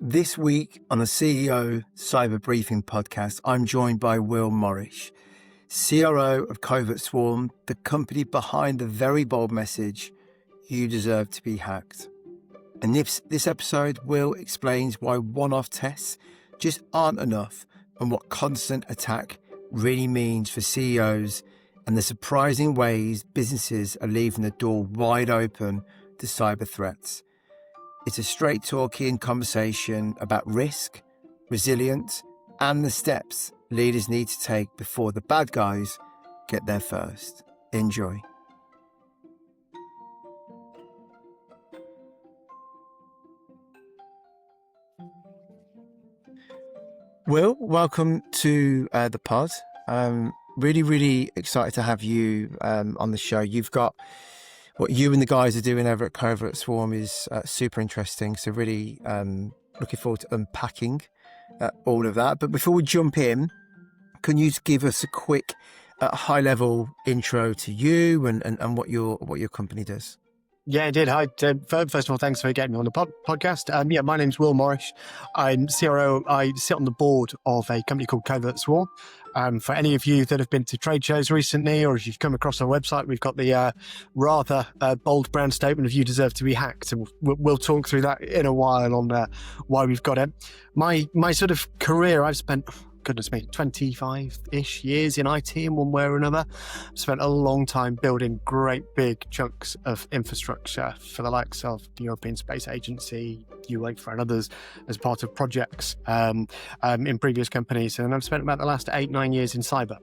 This week on the CEO Cyber Briefing podcast, I'm joined by Will Morrish, CRO of Covert Swarm, the company behind the very bold message, "You deserve to be hacked." And this episode, Will explains why one-off tests just aren't enough and what constant attack really means for CEOs and the surprising ways businesses are leaving the door wide open to cyber threats. It's a straight-talking conversation about risk, resilience, and the steps leaders need to take before the bad guys get there first. Enjoy. Will, welcome to the pod. Really excited to have you on the show. You've got what you and the guys are doing over at Covert Swarm is super interesting. So really looking forward to unpacking all of that. But before we jump in, can you give us a quick high-level intro to you and what your company does? Yeah, I did. Hi, first of all, thanks for getting me on the podcast. My name's Will Morrish. I'm CRO. I sit on the board of a company called Covert Swarm. For any of you that have been to trade shows recently, or if you've come across our website, we've got the rather bold brand statement of "You deserve to be hacked," and we'll talk through that in a while on why we've got it. My sort of career, I've spent, goodness me, 25-ish years in IT in one way or another. I've spent a long time building great big chunks of infrastructure for the likes of the European Space Agency, UEFA and others as part of projects in previous companies. And I've spent about the last 8-9 years in cyber.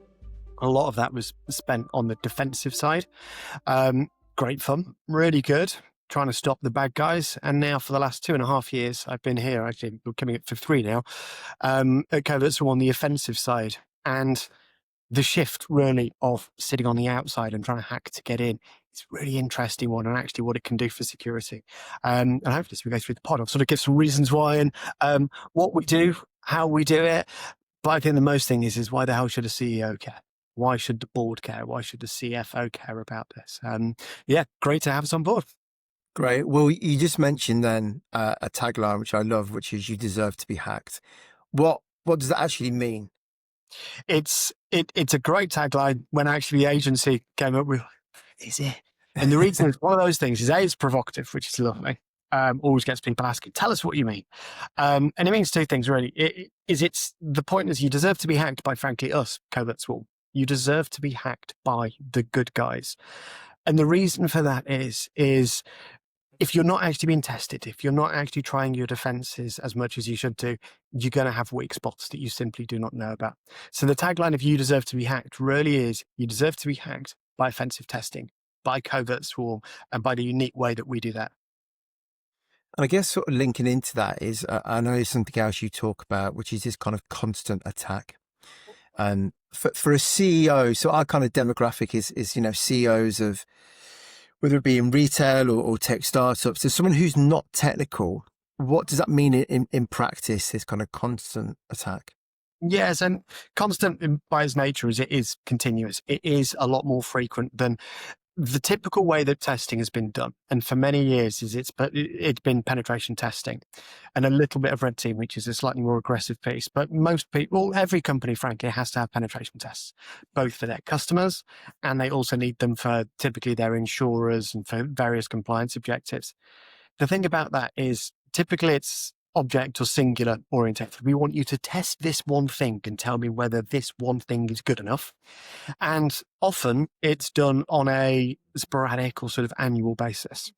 A lot of that was spent on the defensive side. Great fun, really good, trying to stop the bad guys. And now for the last 2.5 years, I've been here, actually we're coming up for 3 now, at Covert Swarm on the offensive side. And the shift really of sitting on the outside and trying to hack to get in, it's a really interesting one, and actually what it can do for security. And hopefully as we go through the pod, I'll sort of give some reasons why and what we do, how we do it. But I think the most thing is why the hell should a CEO care? Why should the board care? Why should the CFO care about this? Great to have us on board. Great. Well, you just mentioned then a tagline, which I love, which is "You deserve to be hacked." What does that actually mean? It's a great tagline. When actually the agency came up with, is it? And the reason it's one of those things is it's provocative, which is lovely. Always gets people asking, tell us what you mean. And it means 2 things really. It's the point is you deserve to be hacked by, frankly, us, Covert Swarm. You deserve to be hacked by the good guys. And the reason for that is if you're not actually being tested, if you're not actually trying your defenses as much as you should do, you're going to have weak spots that you simply do not know about. So the tagline of "You deserve to be hacked" really is, you deserve to be hacked by offensive testing, by Covert Swarm, and by the unique way that we do that. And I guess sort of linking into that is, I know there's something else you talk about, which is this kind of constant attack. And for a CEO, so our kind of demographic is CEOs of, whether it be in retail or tech startups. So someone who's not technical, what does that mean in practice, this kind of constant attack? Yes, and constant by its nature is it is continuous. It is a lot more frequent than the typical way that testing has been done. And for many years it's been penetration testing and a little bit of red team, which is a slightly more aggressive piece. But most people, every company, frankly, has to have penetration tests, both for their customers, and they also need them for typically their insurers and for various compliance objectives. The thing about that is typically it's object or singular orientated. We want you to test this one thing and tell me whether this one thing is good enough. And often it's done on a sporadic or sort of annual basis.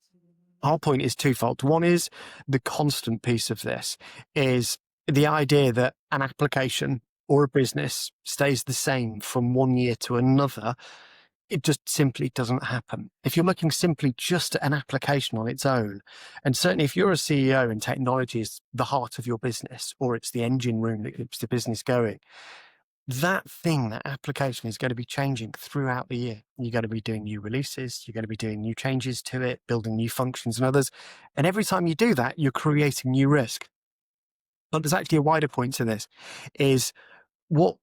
Our point is twofold. One is the constant piece of this is the idea that an application or a business stays the same from one year to another. It just simply doesn't happen. If you're looking simply just at an application on its own, and certainly if you're a CEO and technology is the heart of your business, or it's the engine room that keeps the business going, that thing, that application is going to be changing throughout the year. You're going to be doing new releases, you're going to be doing new changes to it, building new functions and others. And every time you do that, you're creating new risk. But there's actually a wider point to this, is what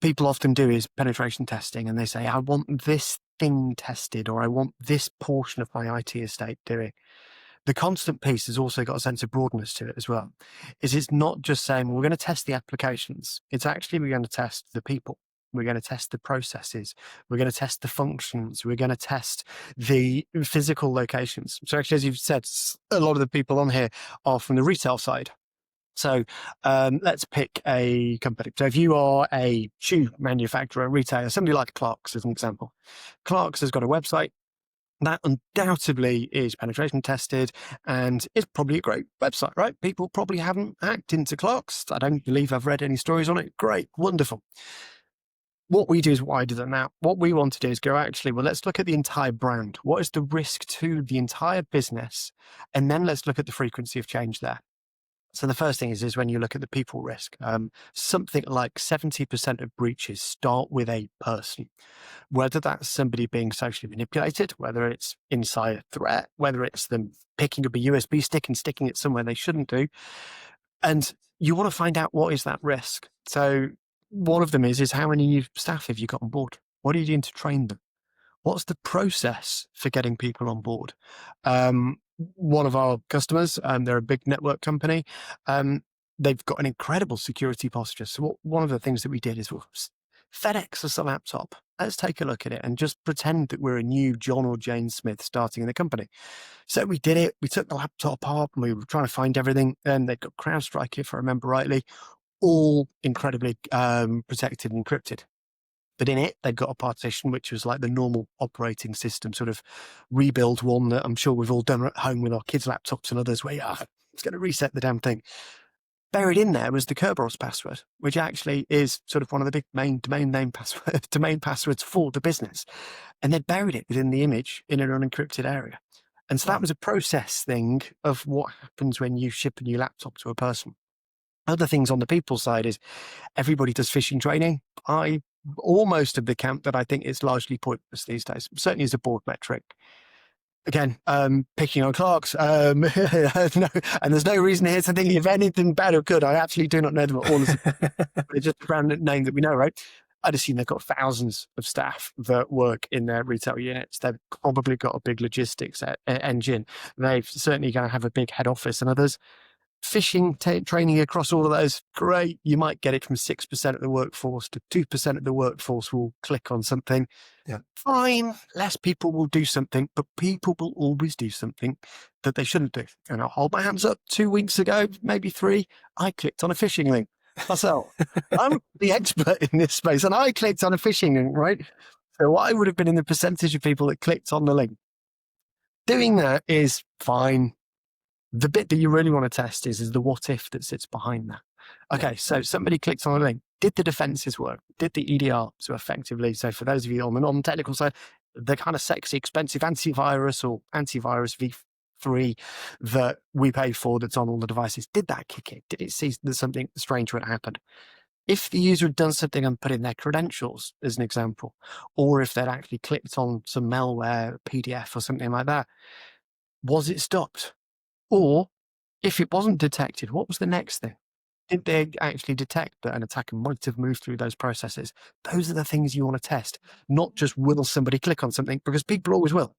people often do is penetration testing, and they say, I want this thing tested, or I want this portion of my IT estate doing. The constant piece has also got a sense of broadness to it as well. It's not just saying, well, we're going to test the applications. It's actually, we're going to test the people. We're going to test the processes. We're going to test the functions. We're going to test the physical locations. So actually, as you've said, a lot of the people on here are from the retail side. So let's pick a company. So if you are a shoe manufacturer, retailer, somebody like Clark's as an example. Clark's has got a website. That undoubtedly is penetration tested and it's probably a great website, right? People probably haven't hacked into Clark's. I don't believe I've read any stories on it. Great, wonderful. What we do is wider than that. What we want to do is go, actually, well, let's look at the entire brand. What is the risk to the entire business? And then let's look at the frequency of change there. So the first thing is when you look at the people risk, something like 70% of breaches start with a person, whether that's somebody being socially manipulated, whether it's insider threat, whether it's them picking up a USB stick and sticking it somewhere they shouldn't do. And you want to find out what is that risk. So one of them is how many new staff have you got on board? What are you doing to train them? What's the process for getting people on board? One of our customers, they're a big network company. They've got an incredible security posture. So one of the things that we did is, well, FedEx us a laptop. Let's take a look at it and just pretend that we're a new John or Jane Smith starting in the company. So we did it. We took the laptop apart and we were trying to find everything. And they've got CrowdStrike, if I remember rightly, all incredibly protected and encrypted. But in it, they'd got a partition, which was like the normal operating system, sort of rebuild one that I'm sure we've all done at home with our kids' laptops and others, where it's going to reset the damn thing. Buried in there was the Kerberos password, which actually is sort of one of the big main domain passwords for the business. And they'd buried it within the image in an unencrypted area. And so that was a process thing of what happens when you ship a new laptop to a person. Other things on the people side is everybody does phishing training. I almost of the camp that I think it's largely pointless these days, certainly as a board metric. Again, picking on Clark's, no, and there's no reason here to think if anything bad or good. I absolutely do not know them at all. It's just a brand name that we know, right? I'd assume they've got thousands of staff that work in their retail units. They've probably got a big logistics engine. They've certainly going to have a big head office and others. Phishing training across all of those, great. You might get it from 6% of the workforce to 2% of the workforce will click on something. Yeah. Fine, less people will do something, but people will always do something that they shouldn't do. And I'll hold my hands up. 2 weeks ago, maybe 3, I clicked on a phishing link myself. I'm the expert in this space and I clicked on a phishing link, right? So I would have been in the percentage of people that clicked on the link. Doing that is fine. The bit that you really want to test is the what if that sits behind that. Okay, so somebody clicks on a link. Did the defenses work? Did the EDR, so effectively, so for those of you on the non-technical side, the kind of sexy, expensive antivirus or antivirus V3 that we pay for that's on all the devices, did that kick in? Did it see that something strange would happen? If the user had done something and put in their credentials, as an example, or if they'd actually clicked on some malware, PDF or something like that, was it stopped? Or if it wasn't detected, what was the next thing? Did they actually detect that an attacker might have moved through those processes? Those are the things you want to test, not just will somebody click on something, because people always will.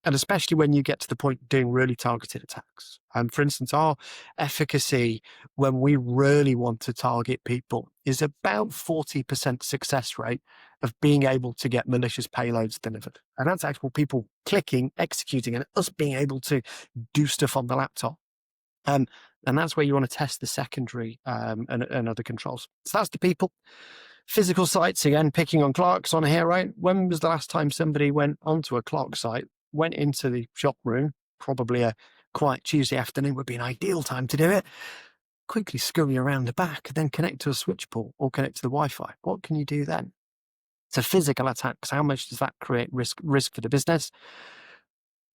And especially when you get to the point of doing really targeted attacks. For instance, our efficacy when we really want to target people is about 40% success rate of being able to get malicious payloads delivered. And that's actual people clicking, executing, and us being able to do stuff on the laptop. And that's where you want to test the secondary and other controls. So that's the people. Physical sites, again, picking on Clark's on here, right? When was the last time somebody went onto a Clark site, went into the shop room, probably a quiet Tuesday afternoon would be an ideal time to do it, quickly scurry around the back, then connect to a switch port or connect to the Wi-Fi. What can you do then? So physical attacks, how much does that create risk for the business?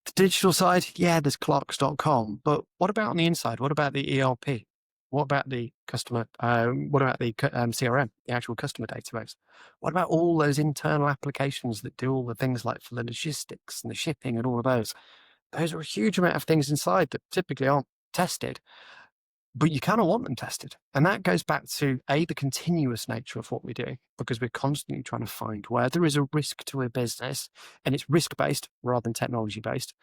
The digital side, yeah, there's Clarks.com, but what about on the inside? What about the ERP? What about the customer? What about the CRM, the actual customer database? What about all those internal applications that do all the things like for the logistics and the shipping and all of those? Those are a huge amount of things inside that typically aren't tested. but you kind of want them tested. And that goes back to the continuous nature of what we do, because we're constantly trying to find where there is a risk to a business, and it's risk-based rather than technology-based.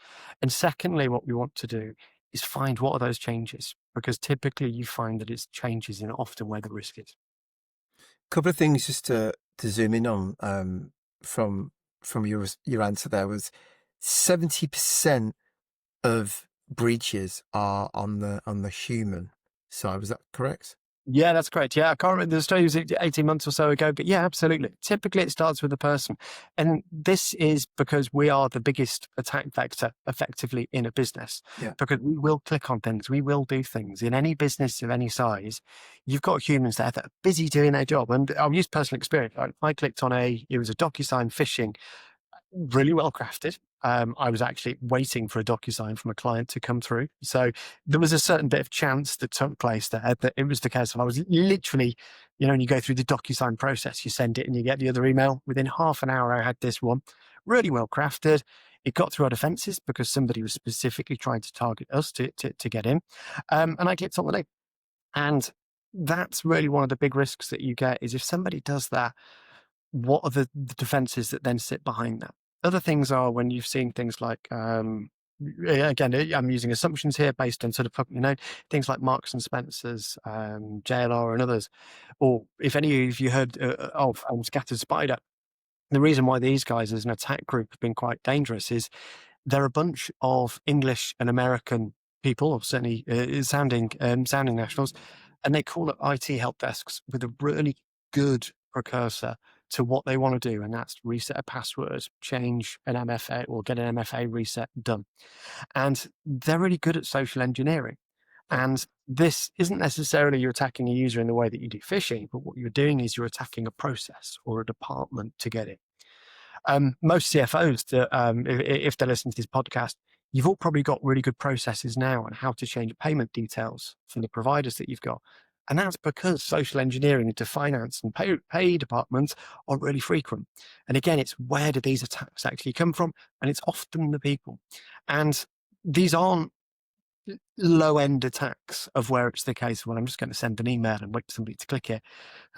And secondly, what we want to do is find what are those changes, because typically you find that it's changes in often where the risk is. Couple of things just to zoom in on from your answer there was 70% of breaches are on the human side. Was that correct? Yeah, that's correct. Yeah, I can't remember the story, was 18 months or so ago, but yeah, absolutely. Typically, it starts with the person. And this is because we are the biggest attack vector effectively in a business, Yeah. because we will click on things, we will do things. In any business of any size, you've got humans there that are busy doing their job. And I'll use personal experience. I clicked on it was a DocuSign phishing, really well crafted. I was actually waiting for a DocuSign from a client to come through. So there was a certain bit of chance that took place there that it was the case of I was literally, when you go through the DocuSign process, you send it and you get the other email. Within half an hour, I had this one, really well crafted. It got through our defenses because somebody was specifically trying to target us to get in. And I clicked on the link. And that's really one of the big risks that you get is if somebody does that, what are the defenses that then sit behind that? Other things are when you've seen things like, again, I'm using assumptions here based on sort of, things like Marks and Spencer's, JLR and others. Or if any of you heard of Scattered Spider, the reason why these guys as an attack group have been quite dangerous is they're a bunch of English and American people, or certainly sounding nationals, and they call up IT help desks with a really good precursor to what they want to do, and that's reset a password, change an MFA, or get an MFA reset done. And they're really good at social engineering. Yeah. And this isn't necessarily you're attacking a user in the way that you do phishing, but what you're doing is you're attacking a process or a department to get it. Most CFOs, that, if they're listening to this podcast, you've all probably got really good processes now on how to change payment details from the providers that you've got. And that's because social engineering into finance and pay departments are really frequent. And again, it's where do these attacks actually come from? And it's often the people. And these aren't low end attacks of where it's the case, well, I'm just going to send an email and wait for somebody to click it.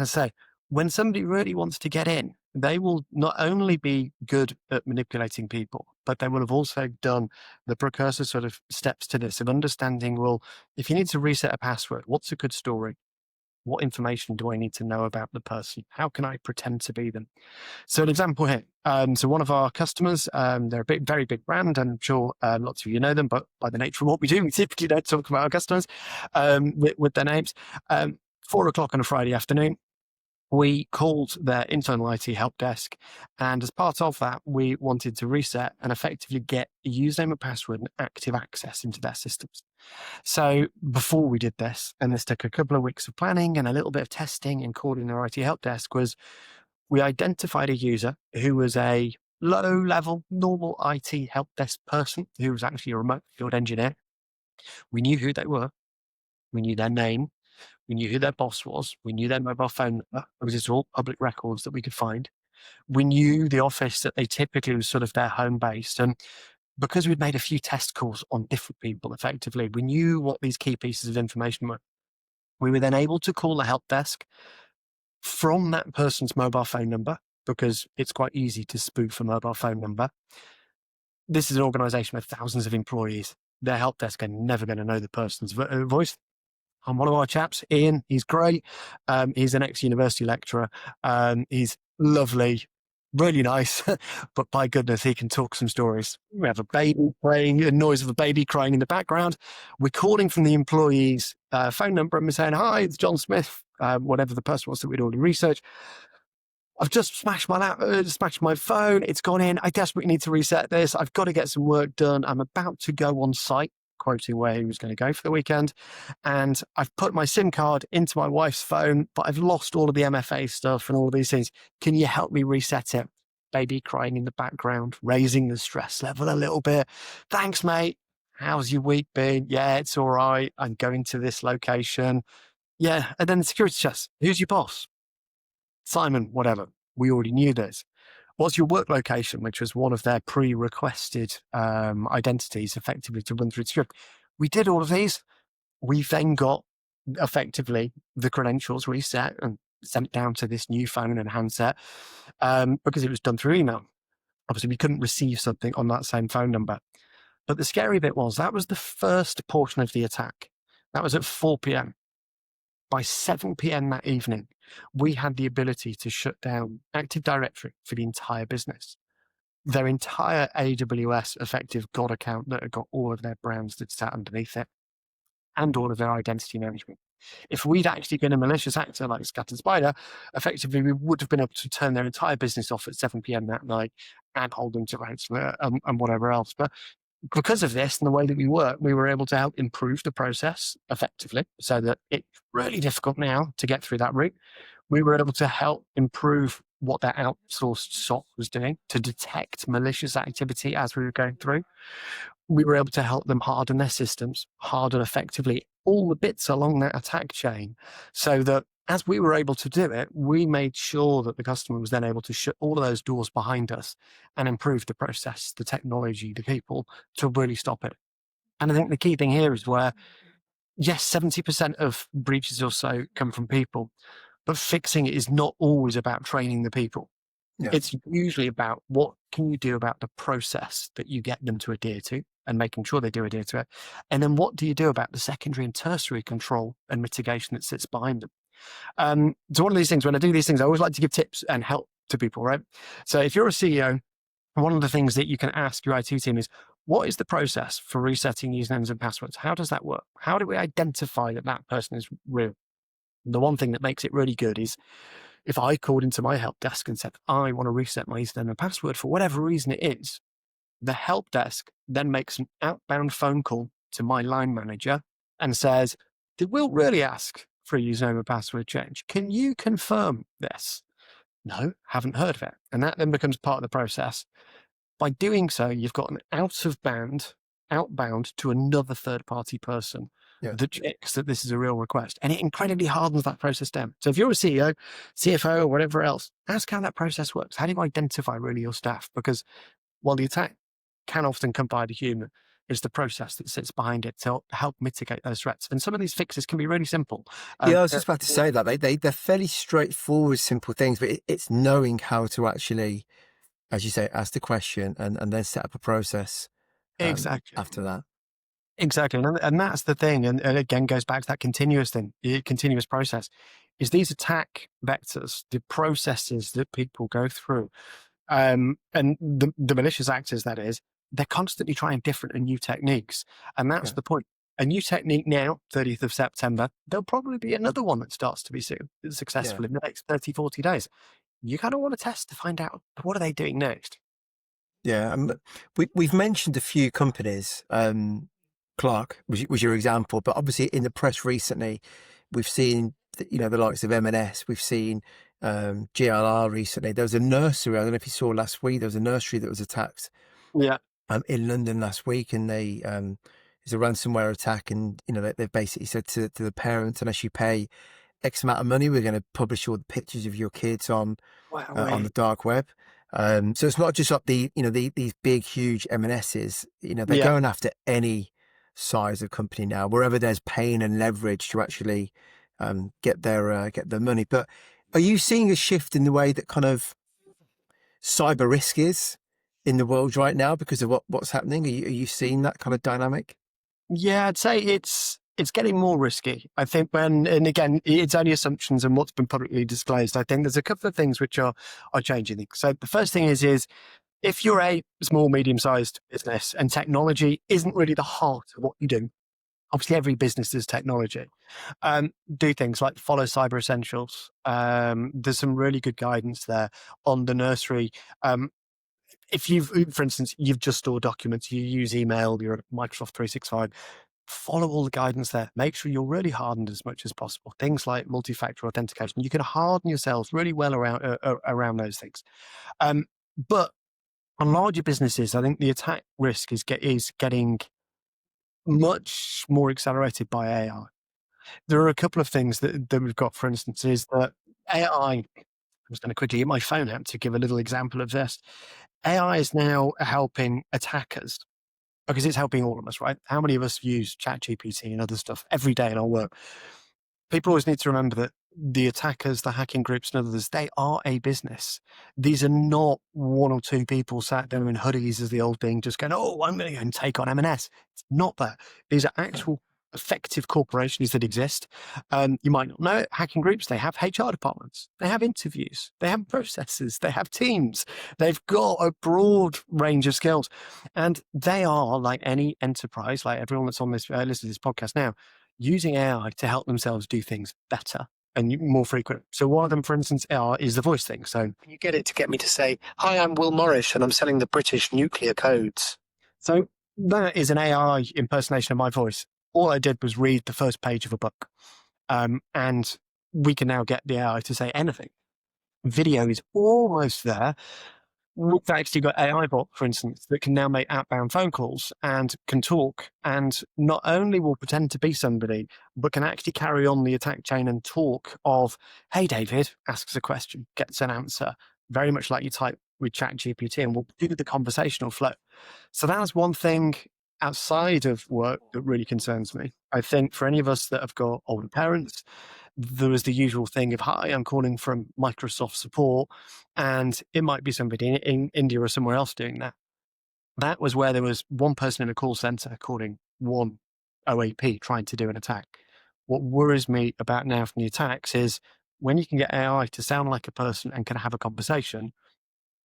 And say, when somebody really wants to get in, they will not only be good at manipulating people, but they will have also done the precursor sort of steps to this of understanding, well, if you need to reset a password, what's a good story? What information do I need to know about the person? How can I pretend to be them? So an example here. So one of our customers, they're a very big brand. I'm sure lots of you know them, but by the nature of what we do, we typically don't talk about our customers with their names. 4:00 on a Friday afternoon, we called their internal IT help desk. And as part of that, we wanted to reset and effectively get a username and password and active access into their systems. So before we did this, and this took a couple of weeks of planning and a little bit of testing and calling their IT help desk, was we identified a user who was a low-level, normal IT help desk person who was actually a remote field engineer. We knew who they were. We knew their name. We knew who their boss was. We knew their mobile phone number, because it's all public records that we could find. We knew the office that they typically was sort of their home base. And because we'd made a few test calls on different people effectively, we knew what these key pieces of information were. We were then able to call the help desk from that person's mobile phone number, because it's quite easy to spoof a mobile phone number. This is an organization with thousands of employees. Their help desk are never going to know the person's voice. And one of our chaps, Ian, he's great. He's an ex-university lecturer. He's lovely, really nice, but by goodness, he can talk some stories. We have a baby crying, a noise of a baby crying in the background. We're calling from the employee's phone number and we're saying, hi, it's John Smith, whatever the person was that we'd already researched. I've just smashed my phone. It's gone in. I desperately need to reset this. I've got to get some work done. I'm about to go on site, quoting where he was going to go for the weekend. And I've put my SIM card into my wife's phone, but I've lost all of the MFA stuff and all of these things. Can you help me reset it? Baby crying in the background, raising the stress level a little bit. Thanks, mate. How's your week been? Yeah, it's all right. I'm going to this location. Yeah. And then the security checks. Who's your boss? Simon, whatever. We already knew this. What's your work location, which was one of their pre-requested identities effectively to run through the script. We did all of these. We then got effectively the credentials reset and sent down to this new phone and handset because it was done through email. Obviously, we couldn't receive something on that same phone number. But the scary bit was that was the first portion of the attack. That was at 4 p.m. By 7 p.m. that evening, we had the ability to shut down Active Directory for the entire business. Their entire AWS effective God account that had got all of their brands that sat underneath it and all of their identity management. If we'd actually been a malicious actor like Scattered Spider, effectively we would have been able to turn their entire business off at 7 p.m. that night and hold them to ransom and whatever else. But because of this and the way that we work, we were able to help improve the process effectively so that it's really difficult now to get through that route. We were able to help improve what that outsourced SOC was doing to detect malicious activity as we were going through. We were able to help them harden their systems, harden effectively all the bits along that attack chain so that as we were able to do it, we made sure that the customer was then able to shut all of those doors behind us and improve the process, the technology, the people to really stop it. And I think the key thing here is where, yes, 70% of breaches or so come from people, but fixing it is not always about training the people. Yeah. It's usually about what can you do about the process that you get them to adhere to and making sure they do adhere to it. And then what do you do about the secondary and tertiary control and mitigation that sits behind them? So one of these things, when I do these things, I always like to give tips and help to people, right? So if you're a CEO, one of the things that you can ask your IT team is, what is the process for resetting usernames and passwords? How does that work? How do we identify that that person is real? The one thing that makes it really good is if I called into my help desk and said, I want to reset my username and password for whatever reason it is, the help desk then makes an outbound phone call to my line manager and says, did Will really ask for a username and password change? Can you confirm this? No, haven't heard of it. And that then becomes part of the process. By doing so, you've got an outbound to another third-party person Yeah. that checks that this is a real request. And it incredibly hardens that process down. So if you're a CEO, CFO, or whatever else, ask how that process works. How do you identify really your staff? Because while the attack can often come by the human, it's the process that sits behind it to help mitigate those threats. And some of these fixes can be really simple. Yeah, I was just about to say that they're fairly straightforward, simple things, but it's knowing how to actually, as you say, ask the question and then set up a process Exactly. after that. Exactly. And that's the thing. And again, goes back to that continuous thing, continuous process is these attack vectors, the processes that people go through. And the malicious actors, that is, they're constantly trying different and new techniques. And that's the point. A new technique now, 30th of September, there'll probably be another one that starts to be successful in the next 30, 40 days. You kind of want to test to find out what are they doing next. Yeah, we've mentioned a few companies. Clark was your example, but obviously in the press recently, we've seen the likes of M&S. We've seen GLR recently. There was a nursery. I don't know if you saw last week. There was a nursery that was attacked. Yeah. In London last week, and they it's a ransomware attack, and they basically said to the parents, unless you pay X amount of money, we're going to publish all the pictures of your kids on the dark web. So it's not just like these big, huge M&Ss. They're going after any size of company now, wherever there's pain and leverage to actually get their money. But are you seeing a shift in the way that kind of cyber risk is in the world right now because of what's happening? Are you seeing that kind of dynamic? Yeah, I'd say it's getting more risky. I think and again, it's only assumptions and what's been publicly disclosed. I think there's a couple of things which are changing things. So the first thing is if you're a small, medium-sized business and technology isn't really the heart of what you do, obviously every business is technology. Do things like follow Cyber Essentials. There's some really good guidance there on the nursery. If for instance, you've just stored documents, you use email, you're at Microsoft 365, follow all the guidance there. Make sure you're really hardened as much as possible. Things like multi-factor authentication. You can harden yourselves really well around those things. But on larger businesses, I think the attack risk is getting much more accelerated by AI. There are a couple of things that we've got, for instance, is that AI, I'm just going to quickly get my phone out to give a little example of this. AI is now helping attackers because it's helping all of us, right? How many of us use ChatGPT and other stuff every day in our work? people always need to remember that the attackers, the hacking groups and others, they are a business. These are not one or two people sat there in hoodies as the old thing, just going, oh, I'm going to go and take on M&S. It's not that. These are actual effective corporations that exist. You might not know it. Hacking groups, they have HR departments. They have interviews. They have processes. They have teams. They've got a broad range of skills. And they are, like any enterprise, like everyone that's on this, listening to this podcast now, using AI to help themselves do things better and more frequent. So one of them, for instance, is the voice thing. So you get it to get me to say, hi, I'm Will Morrish and I'm selling the British nuclear codes. So that is an AI impersonation of my voice. All I did was read the first page of a book. And we can now get the AI to say anything. Video is almost there. We've actually got AI bot, for instance, that can now make outbound phone calls and can talk, and not only will pretend to be somebody, but can actually carry on the attack chain and talk of, hey, David, asks a question, gets an answer, very much like you type with ChatGPT, and will do the conversational flow. So that's one thing outside of work that really concerns me. I think for any of us that have got older parents, there was the usual thing of, hi, I'm calling from Microsoft support, and it might be somebody in India or somewhere else doing that. That was where there was one person in a call center calling one OAP trying to do an attack. What worries me about now from the attacks is when you can get AI to sound like a person and can have a conversation,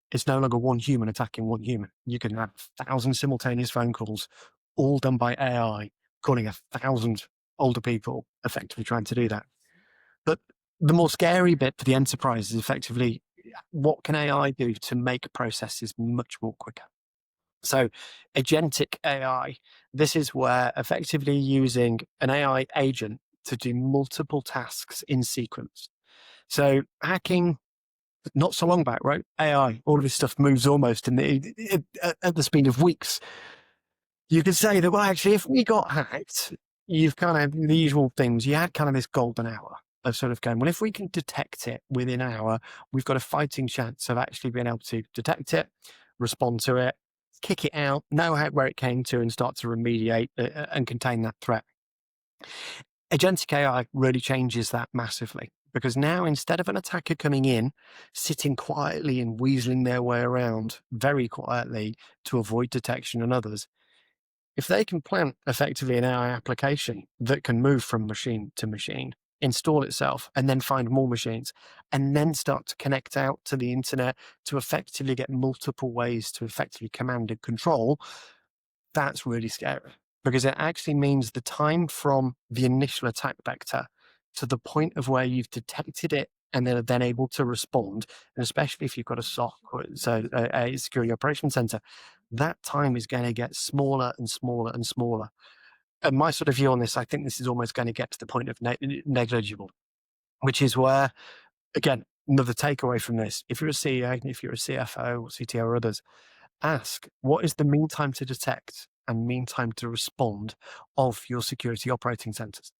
it's no longer one human attacking one human. You can have 1,000 simultaneous phone calls, all done by AI, calling 1,000 older people, effectively trying to do that. But the more scary bit for the enterprise is effectively, what can AI do to make processes much more quicker? So agentic AI, this is where effectively using an AI agent to do multiple tasks in sequence. So hacking, not so long back, right? AI, all of this stuff moves almost at the speed of weeks. You could say that, well, actually, if we got hacked, you've kind of the usual things. You had kind of this golden hour of sort of going, well, if we can detect it within an hour, we've got a fighting chance of actually being able to detect it, respond to it, kick it out, know where it came to, and start to remediate and contain that threat. Agentic AI really changes that massively, because now instead of an attacker coming in, sitting quietly and weaseling their way around very quietly to avoid detection and others, if they can plant effectively an AI application that can move from machine to machine, install itself, and then find more machines, and then start to connect out to the internet to effectively get multiple ways to effectively command and control, that's really scary, because it actually means the time from the initial attack vector to the point of where you've detected it and then are then able to respond, and especially if you've got a SOC, so a security operations center, that time is going to get smaller and smaller and smaller. And my sort of view on this, I think this is almost going to get to the point of negligible, which is where, again, another takeaway from this, if you're a CEO, if you're a CFO or CTO or others, ask, what is the mean time to detect and mean time to respond of your security operating centers?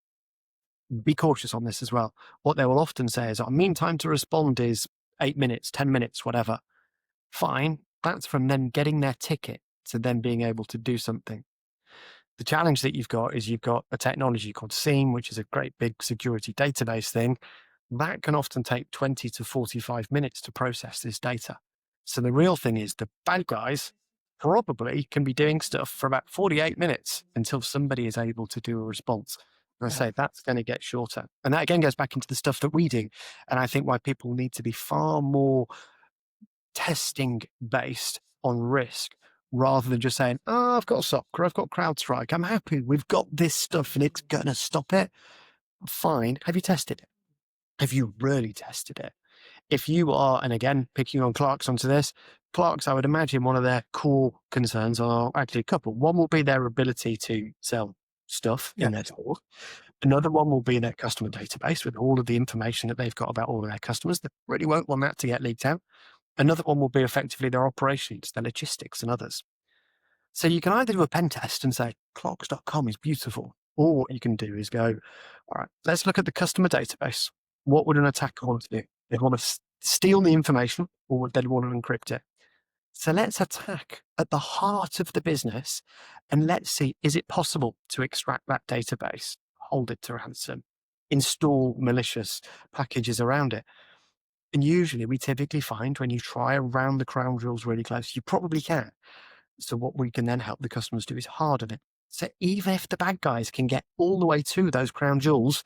Be cautious on this as well. What they will often say is, our mean time to respond is 8 minutes, 10 minutes, whatever. Fine. That's from them getting their ticket to then being able to do something. The challenge that you've got is you've got a technology called SIEM, which is a great big security database thing. That can often take 20 to 45 minutes to process this data. So the real thing is the bad guys probably can be doing stuff for about 48 minutes until somebody is able to do a response. And I say that's going to get shorter. And that again goes back into the stuff that we do. And I think why people need to be far more testing based on risk rather than just saying, oh, I've got a SOC or I've got CrowdStrike. I'm happy. We've got this stuff and it's going to stop it. Fine. Have you tested it? Have you really tested it? If you are, and again, picking on Clarks onto this, Clarks, I would imagine one of their core concerns are actually a couple. One will be their ability to sell stuff in their store. Another one will be their customer database with all of the information that they've got about all of their customers. They really won't want that to get leaked out. Another one will be effectively their operations, their logistics, and others. So you can either do a pen test and say, clocks.com is beautiful, or what you can do is go, all right, let's look at the customer database. What would an attacker want to do? They'd want to steal the information, or would they want to encrypt it? So let's attack at the heart of the business, and let's see, is it possible to extract that database, hold it to ransom, install malicious packages around it. And usually we typically find when you try around the crown jewels really close, you probably can. So what we can then help the customers do is harden it. So even if the bad guys can get all the way to those crown jewels,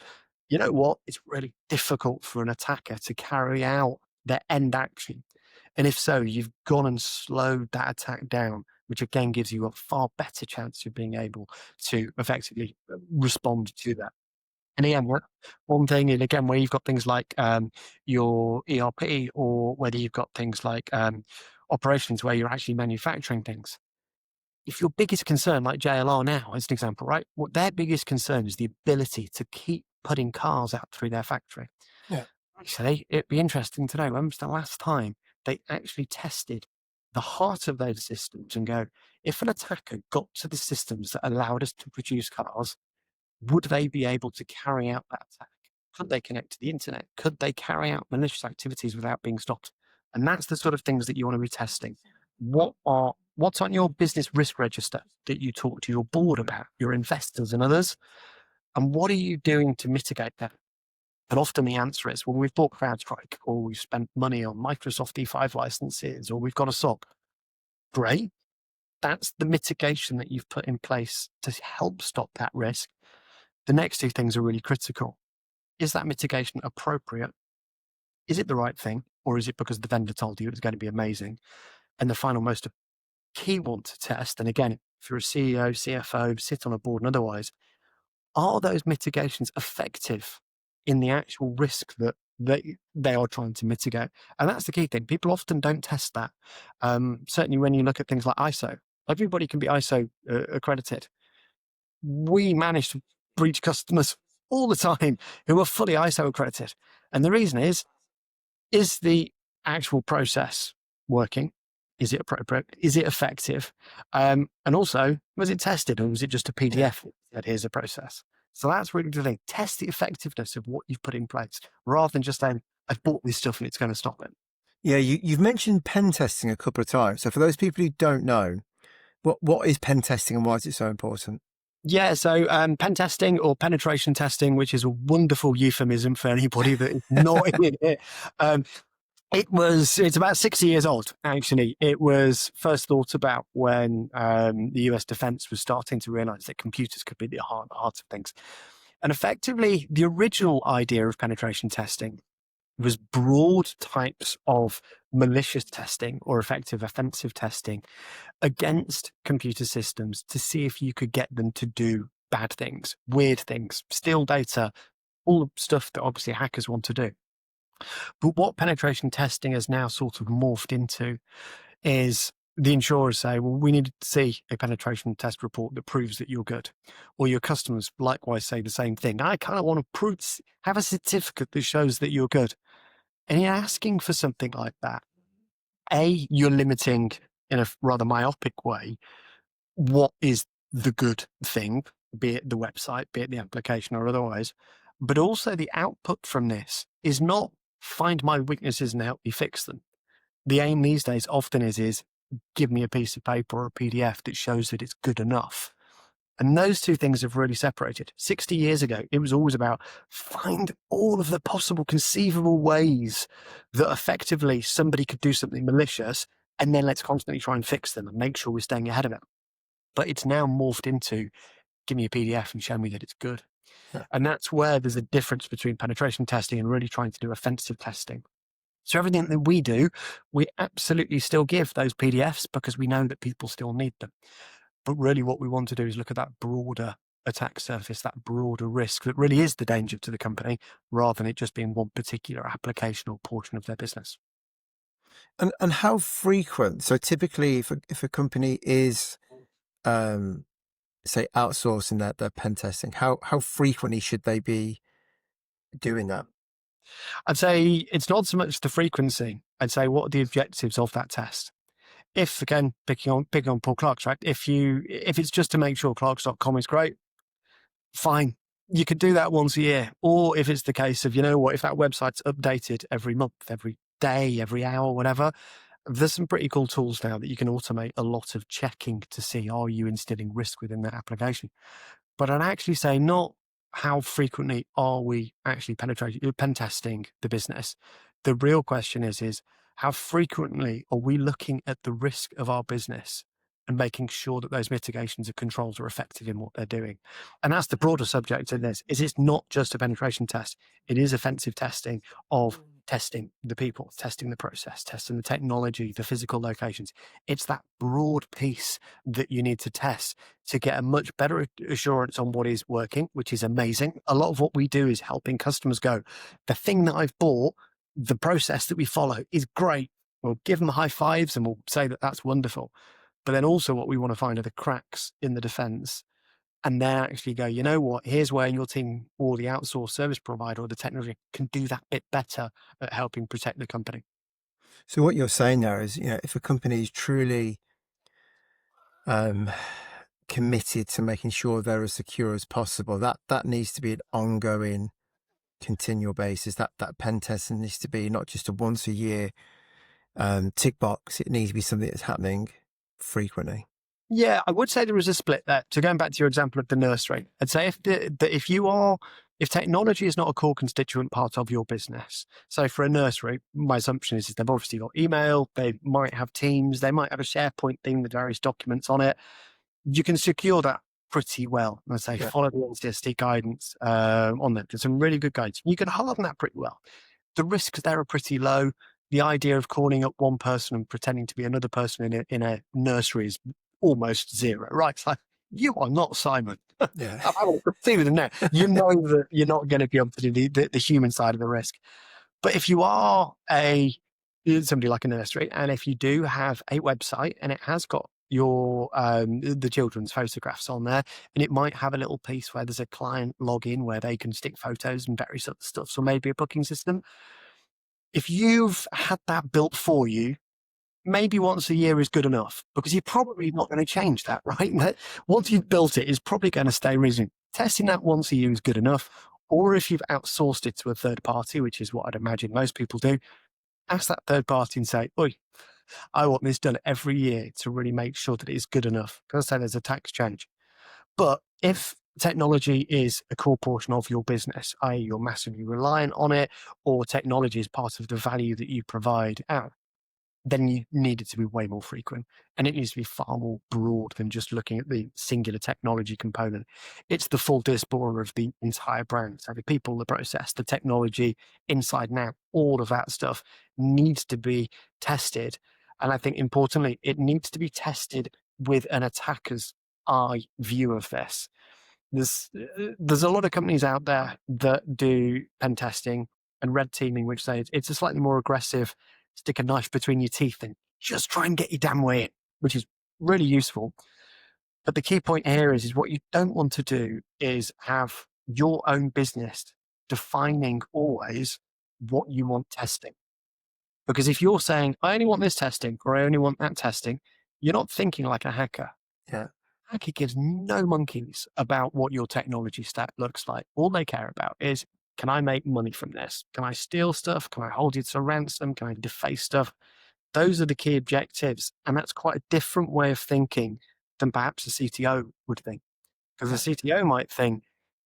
you know what? It's really difficult for an attacker to carry out their end action. And if so, you've gone and slowed that attack down, which again gives you a far better chance of being able to effectively respond to that. And again, one thing, and again, where you've got things like your ERP, or whether you've got things like operations where you're actually manufacturing things. If your biggest concern, like JLR now, as an example, right? What their biggest concern is the ability to keep putting cars out through their factory. Yeah. Actually, it'd be interesting to know when was the last time they actually tested the heart of those systems and go, if an attacker got to the systems that allowed us to produce cars, would they be able to carry out that attack? Could they connect to the internet? Could they carry out malicious activities without being stopped? And that's the sort of things that you want to be testing. What's on your business risk register that you talk to your board about, your investors and others? And what are you doing to mitigate that? And often the answer is, well, we've bought CrowdStrike, or we've spent money on Microsoft E5 licenses, or we've got a SOC. Great. That's the mitigation that you've put in place to help stop that risk. The next two things are really critical. Is that mitigation appropriate? Is it the right thing? Or is it because the vendor told you it was going to be amazing? And the final, most key one to test, and again, if you're a CEO, CFO, sit on a board and otherwise, are those mitigations effective in the actual risk that they are trying to mitigate? And that's the key thing. People often don't test that. Certainly when you look at things like ISO, everybody can be ISO accredited. We manage to breach customers all the time who are fully ISO accredited. And the reason is the actual process working? Is it appropriate? Is it effective? And also, was it tested, or was it just a PDF that here's a process? So that's really the thing. Test the effectiveness of what you've put in place, rather than just saying, I've bought this stuff and it's going to stop it. Yeah, you've mentioned pen testing a couple of times. So for those people who don't know, what is pen testing and why is it so important? Yeah, so pen testing, or penetration testing, which is a wonderful euphemism for anybody that is not in it. It's about 60 years old, actually. It was first thought about when the US defense was starting to realize that computers could be the heart of things. And effectively, the original idea of penetration testing was broad types of malicious testing or effective offensive testing against computer systems to see if you could get them to do bad things, weird things, steal data, all the stuff that obviously hackers want to do. But what penetration testing has now sort of morphed into is the insurers say, well, we need to see a penetration test report that proves that you're good. Or your customers likewise say the same thing. I kind of want to have a certificate that shows that you're good. And you're asking for something like that. You're limiting, in a rather myopic way, what is the good thing, be it the website, be it the application or otherwise. But also the output from this is not find my weaknesses and help me fix them. The aim these days often is give me a piece of paper or a PDF that shows that it's good enough. And those two things have really separated. 60 years ago, it was always about find all of the possible conceivable ways that effectively somebody could do something malicious, and then let's constantly try and fix them and make sure we're staying ahead of it. But it's now morphed into give me a PDF and show me that it's good. Yeah. And that's where there's a difference between penetration testing and really trying to do offensive testing. So everything that we do, we absolutely still give those PDFs because we know that people still need them. But really what we want to do is look at that broader attack surface, that broader risk that really is the danger to the company, rather than it just being one particular application or portion of their business. And how frequent? So typically, if a company is, say, outsourcing their pen testing, how frequently should they be doing that? I'd say it's not so much the frequency. I'd say what are the objectives of that test? If, again, picking on Paul Clark's, right? If it's just to make sure Clarks.com is great, fine. You could do that once a year. Or if it's the case of, you know what, if that website's updated every month, every day, every hour, whatever, there's some pretty cool tools now that you can automate a lot of checking to see, are you instilling risk within that application? But I'd actually say not how frequently are we actually pen testing the business? The real question is how frequently are we looking at the risk of our business and making sure that those mitigations and controls are effective in what they're doing? And that's the broader subject in this, is it's not just a penetration test. It is offensive testing of testing the people, testing the process, testing the technology, the physical locations. It's that broad piece that you need to test to get a much better assurance on what is working, which is amazing. A lot of what we do is helping customers go, the thing that I've bought, the process that we follow is great. We'll give them high fives and we'll say that that's wonderful. But then also what we want to find are the cracks in the defense, and then actually go, you know what, here's where your team or the outsourced service provider or the technology can do that bit better at helping protect the company. So what you're saying there is, if a company is truly committed to making sure they're as secure as possible, that needs to be an ongoing, continual basis. That pen testing needs to be not just a once a year tick box. It needs to be something that's happening frequently. Yeah, I would say there is a split there. So going back to your example of the nursery, I'd say if technology is not a core constituent part of your business, so for a nursery, my assumption is they've obviously got email, they might have Teams, they might have a SharePoint thing with various documents on it. You can secure that pretty well. I'd say follow the NCST guidance on that. There's some really good guides. You can harden that pretty well. The risks there are pretty low. The idea of calling up one person and pretending to be another person in a nursery is almost zero, right? It's like, you are not Simon. Yeah. I will see with them now. You know that you're not going to be able to do the human side of the risk. But if you are somebody like a nursery, and if you do have a website and it has got your the children's photographs on there, and it might have a little piece where there's a client login where they can stick photos and various other stuff, so maybe a booking system. If you've had that built for you, maybe once a year is good enough, because you're probably not going to change that, right? Once you've built it, it's probably going to stay reasonable. Testing that once a year is good enough. Or if you've outsourced it to a third party, which is what I'd imagine most people do, ask that third party and say, oi, I want this done every year to really make sure that it is good enough. Because I say there's a tax change. But if technology is a core portion of your business, i.e. you're massively reliant on it, or technology is part of the value that you provide out, then you need it to be way more frequent. And it needs to be far more broad than just looking at the singular technology component. It's the full diaspora of the entire brand. So the people, the process, the technology, inside and out, all of that stuff needs to be tested. And I think importantly, it needs to be tested with an attacker's eye view of this. There's a lot of companies out there that do pen testing and red teaming, which say it's a slightly more aggressive, stick a knife between your teeth and just try and get your damn way in, which is really useful. But the key point here is what you don't want to do is have your own business defining always what you want testing. Because if you're saying, I only want this testing or I only want that testing, you're not thinking like a hacker. Yeah. Hacker gives no monkeys about what your technology stack looks like. All they care about is, can I make money from this? Can I steal stuff? Can I hold you to ransom? Can I deface stuff? Those are the key objectives. And that's quite a different way of thinking than perhaps a CTO would think. Because a CTO might think,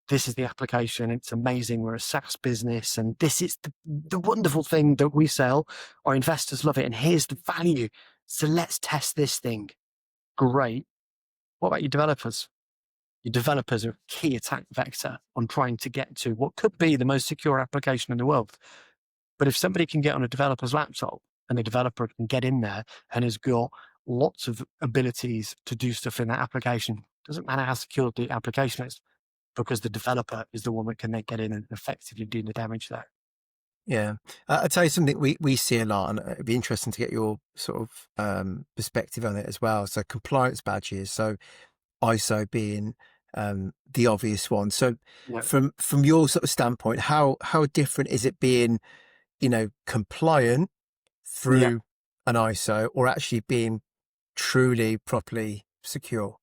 this is the application. It's amazing. We're a SaaS business. And this is the wonderful thing that we sell. Our investors love it. And here's the value. So let's test this thing. Great. What about your developers? Your developers are a key attack vector on trying to get to what could be the most secure application in the world. But if somebody can get on a developer's laptop and the developer can get in there and has got lots of abilities to do stuff in that application, doesn't matter how secure the application is, because the developer is the one that can then get in and effectively do the damage there. Yeah. I'll tell you something we see a lot, and it'd be interesting to get your sort of perspective on it as well. So compliance badges, so ISO being the obvious one. So Yeah. from your sort of standpoint, how different is it being, compliant through an ISO or actually being truly properly secure?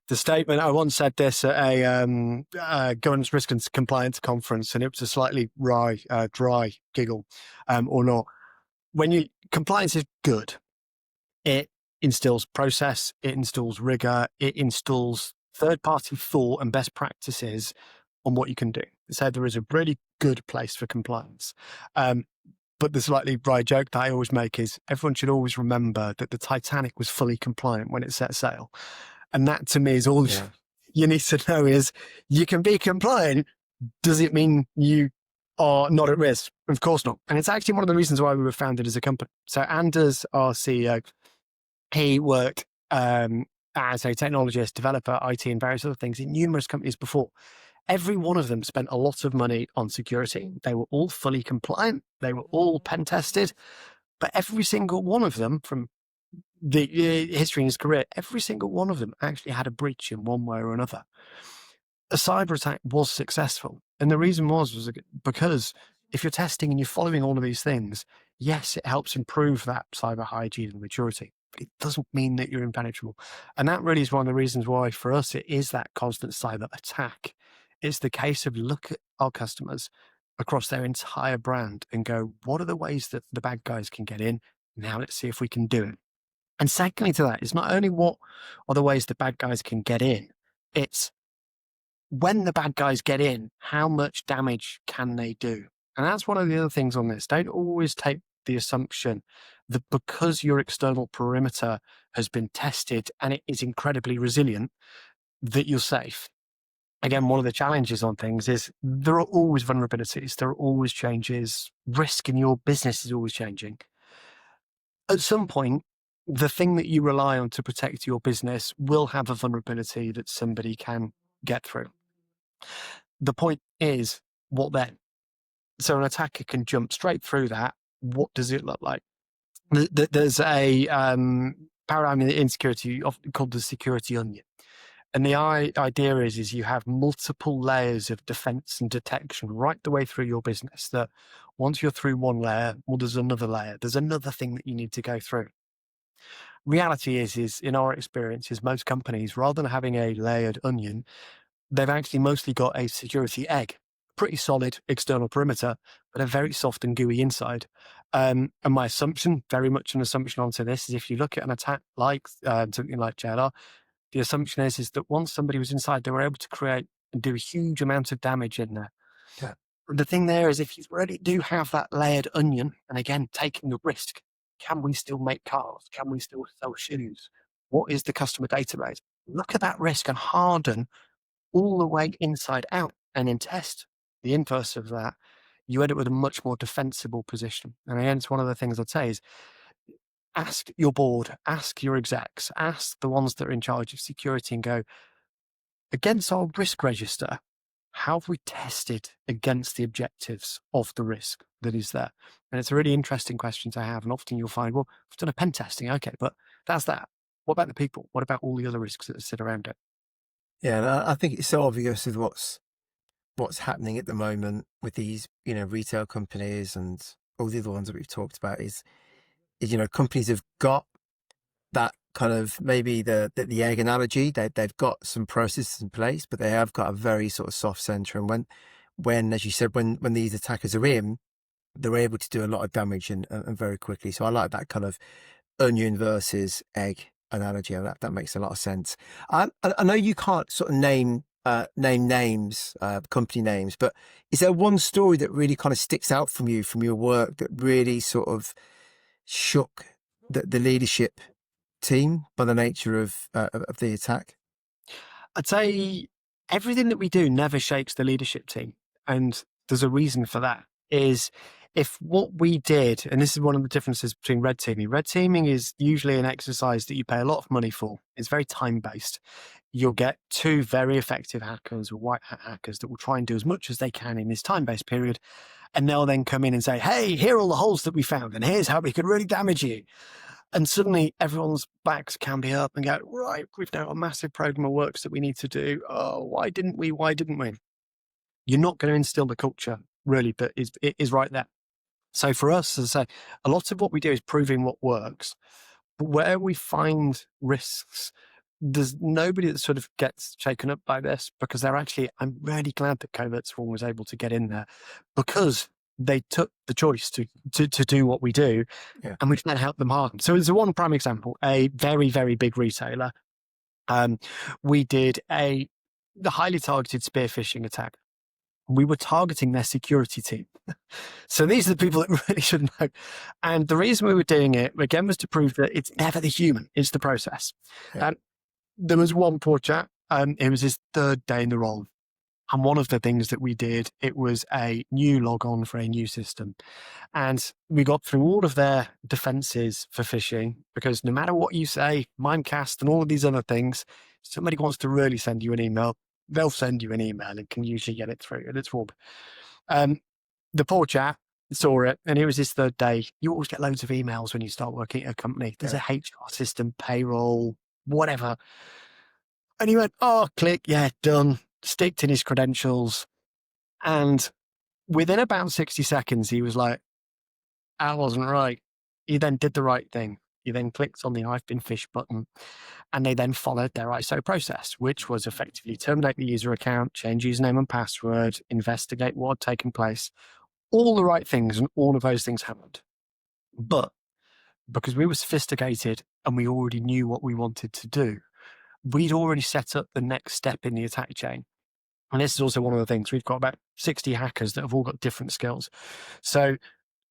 The statement, I once said this at a governance risk and compliance conference, and it was a slightly dry giggle, or not. When compliance is good, it instills process, it instills rigor, it instills third-party thought and best practices on what you can do. So there is a really good place for compliance. But the slightly dry joke that I always make is everyone should always remember that the Titanic was fully compliant when it set sail. And that to me is all you need to know is you can be compliant. Does it mean you are not at risk? Of course not. And it's actually one of the reasons why we were founded as a company. So Anders, our CEO, he worked as a technologist, developer, IT, and various other things in numerous companies before. Every one of them spent a lot of money on security. They were all fully compliant. They were all pen tested. But every single one of them, from the history in his career, every single one of them actually had a breach in one way or another. A cyber attack was successful. And the reason was because if you're testing and you're following all of these things, yes, it helps improve that cyber hygiene and maturity, but it doesn't mean that you're impenetrable. And that really is one of the reasons why for us, it is that constant cyber attack. It's the case of look at our customers across their entire brand and go, what are the ways that the bad guys can get in? Now let's see if we can do it. And secondly to that, it's not only what are the ways the bad guys can get in, it's when the bad guys get in, how much damage can they do? And that's one of the other things on this. Don't always take the assumption that because your external perimeter has been tested and it is incredibly resilient, that you're safe. Again, one of the challenges on things is there are always vulnerabilities. There are always changes. Risk in your business is always changing. At some point, the thing that you rely on to protect your business will have a vulnerability that somebody can get through. The point is, what then? So an attacker can jump straight through that. What does it look like? There's a paradigm in security called the security onion. And the idea is you have multiple layers of defense and detection right the way through your business, that once you're through one layer, well, there's another layer. There's another thing that you need to go through. Reality is in our experiences, most companies, rather than having a layered onion, they've actually mostly got a security egg, pretty solid external perimeter, but a very soft and gooey inside. And my assumption, very much an assumption onto this, is if you look at an attack like something like JLR, the assumption is that once somebody was inside, they were able to create and do a huge amount of damage in there. Yeah. The thing there is if you already do have that layered onion, and again, taking the risk, can we still make cars? Can we still sell shoes? What is the customer database? Look at that risk and harden all the way inside out and then test the inverse of that. You end up with a much more defensible position. And again, it's one of the things I'd say is ask your board, ask your execs, ask the ones that are in charge of security and go, against our risk register, how have we tested against the objectives of the risk that is there? And it's a really interesting question to have. And often you'll find, well, I've done a pen testing. Okay, but that's that. What about the people? What about all the other risks that sit around it? Yeah, and I think it's so obvious with what's happening at the moment with these, retail companies and all the other ones that we've talked about is companies have got that kind of maybe the egg analogy. They've got some processes in place, but they have got a very sort of soft center. And when as you said, when these attackers are in, they're able to do a lot of damage and very quickly. So I like that kind of onion versus egg analogy. That makes a lot of sense. I know you can't sort of name names, company names, but is there one story that really kind of sticks out from your work that really sort of shook the leadership team by the nature of the attack? I'd say everything that we do never shakes the leadership team. And there's a reason for that, is if what we did, and this is one of the differences between red teaming is usually an exercise that you pay a lot of money for. It's very time-based. You'll get two very effective hackers or white hat hackers that will try and do as much as they can in this time-based period. And they'll then come in and say, hey, here are all the holes that we found, and here's how we could really damage you. And suddenly everyone's backs can be up and go, right, we've now got a massive program of works that we need to do. Oh, why didn't we? You're not going to instill the culture, really, but it is right there. So for us, as I say, a lot of what we do is proving what works. But where we find risks, there's nobody that sort of gets shaken up by this, because I'm really glad that Covert Swarm was able to get in there, because they took the choice to do what we do, and we try to help them harden. So as a one prime example, a very, very big retailer, We did the highly targeted spear phishing attack. We were targeting their security team. So these are the people that really should know. And the reason we were doing it, again, was to prove that it's never the human, it's the process. Yeah. And there was one poor chap, it was his third day in the role. And one of the things that we did, it was a new logon for a new system. And we got through all of their defenses for phishing, because no matter what you say, Mimecast and all of these other things, somebody wants to really send you an email, they'll send you an email and can usually get it through. And it's warm. The poor chap saw it, and it was his third day. You always get loads of emails when you start working at a company. There's a HR system, payroll, whatever. And he went, oh, click, yeah, done. Sticked in his credentials. And within about 60 seconds, he was like, that wasn't right. He then did the right thing. He then clicked on the I've been phished button, and they then followed their ISO process, which was effectively terminate the user account, change username and password, investigate what had taken place, all the right things, and all of those things happened. But because we were sophisticated and we already knew what we wanted to do, we'd already set up the next step in the attack chain. And this is also one of the things. We've got about 60 hackers that have all got different skills. So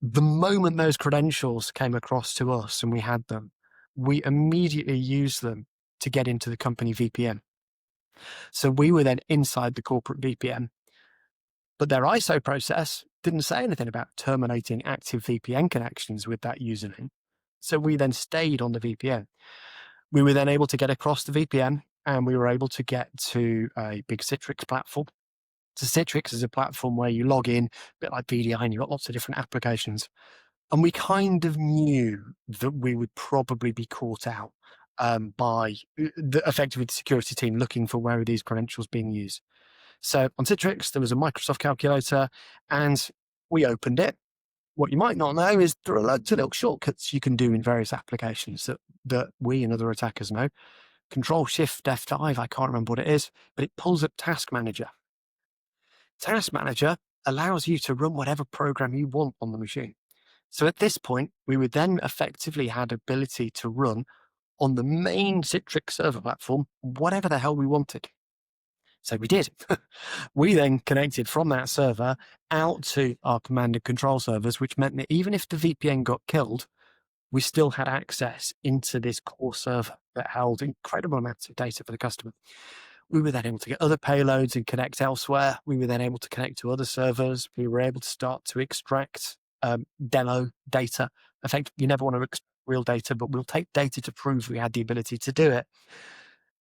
the moment those credentials came across to us and we had them, we immediately used them to get into the company VPN. So we were then inside the corporate VPN, but their ISO process didn't say anything about terminating active VPN connections with that username. So we then stayed on the VPN. We were then able to get across the VPN, and we were able to get to a big Citrix platform. So Citrix is a platform where you log in, a bit like VDI, and you've got lots of different applications. And we kind of knew that we would probably be caught out by effectively the security team looking for where are these credentials being used. So on Citrix, there was a Microsoft calculator, and we opened it. What you might not know is there are loads of little shortcuts you can do in various applications that we and other attackers know. Control-Shift F5, I can't remember what it is, but it pulls up Task Manager. Task Manager allows you to run whatever program you want on the machine. So at this point, we would then effectively had ability to run on the main Citrix server platform, whatever the hell we wanted. So we did. We then connected from that server out to our command and control servers, which meant that even if the VPN got killed, we still had access into this core server that held incredible amounts of data for the customer. We were then able to get other payloads and connect elsewhere. We were then able to connect to other servers. We were able to start to extract demo data. In fact, you never want to extract real data, but we'll take data to prove we had the ability to do it.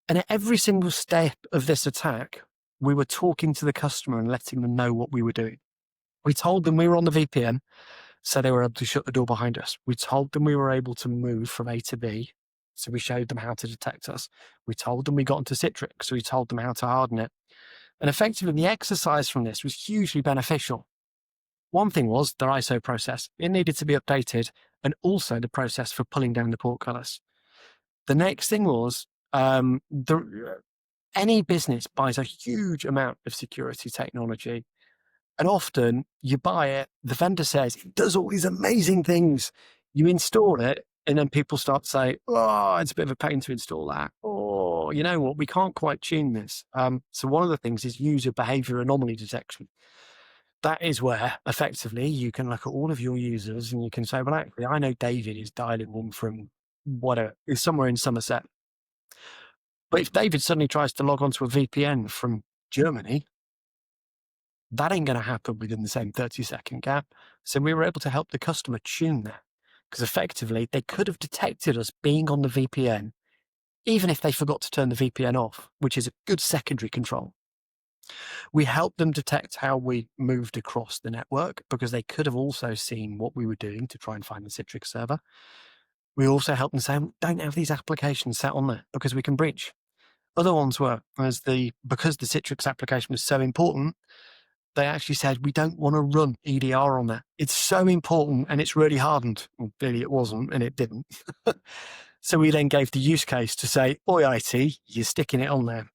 And at every single step of this attack, we were talking to the customer and letting them know what we were doing. We told them we were on the VPN, so they were able to shut the door behind us. We told them we were able to move from A to B, so we showed them how to detect us. We told them we got into Citrix, so we told them how to harden it. And effectively, the exercise from this was hugely beneficial. One thing was their ISO process. It needed to be updated, and also the process for pulling down the portcullis. The next thing was any business buys a huge amount of security technology, and often you buy it, the vendor says it does all these amazing things. You install it, and then people start to say, oh, it's a bit of a pain to install that. Or, you know what, we can't quite tune this. So one of the things is user behavior anomaly detection. That is where effectively you can look at all of your users and you can say, well, actually, I know David is dialing in from whatever, is somewhere in Somerset. But if David suddenly tries to log onto a VPN from Germany, that ain't going to happen within the same 30-second gap. So we were able to help the customer tune that, because effectively they could have detected us being on the VPN, even if they forgot to turn the VPN off, which is a good secondary control. We helped them detect how we moved across the network, because they could have also seen what we were doing to try and find the Citrix server. We also helped them say, don't have these applications sat on there because we can breach. Other ones were, because the Citrix application was so important, they actually said, we don't want to run EDR on there. It's so important and it's really hardened. Well, clearly it wasn't, and it didn't. So we then gave the use case to say, oi IT, you're sticking it on there.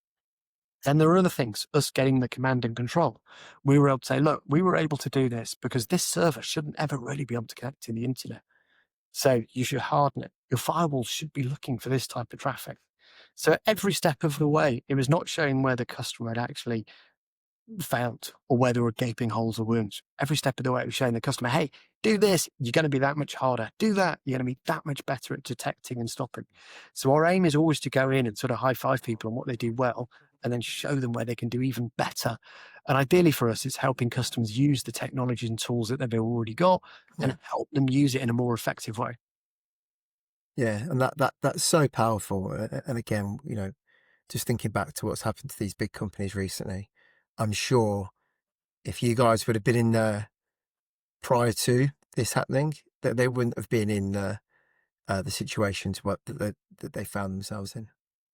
And there are other things, us getting the command and control. We were able to say, look, we were able to do this because this server shouldn't ever really be able to connect to the internet. So you should harden it. Your firewall should be looking for this type of traffic. So every step of the way, it was not showing where the customer had actually failed or where there were gaping holes or wounds. Every step of the way, it was showing the customer, hey, do this, you're going to be that much harder. Do that, you're going to be that much better at detecting and stopping. So our aim is always to go in and sort of high five people on what they do well and then show them where they can do even better. And ideally for us, it's helping customers use the technologies and tools that they've already got Yeah. and help them use it in a more effective way. Yeah, and that's so powerful. And again, just thinking back to what's happened to these big companies recently, I'm sure if you guys would have been in there prior to this happening, that they wouldn't have been in the situations that they found themselves in.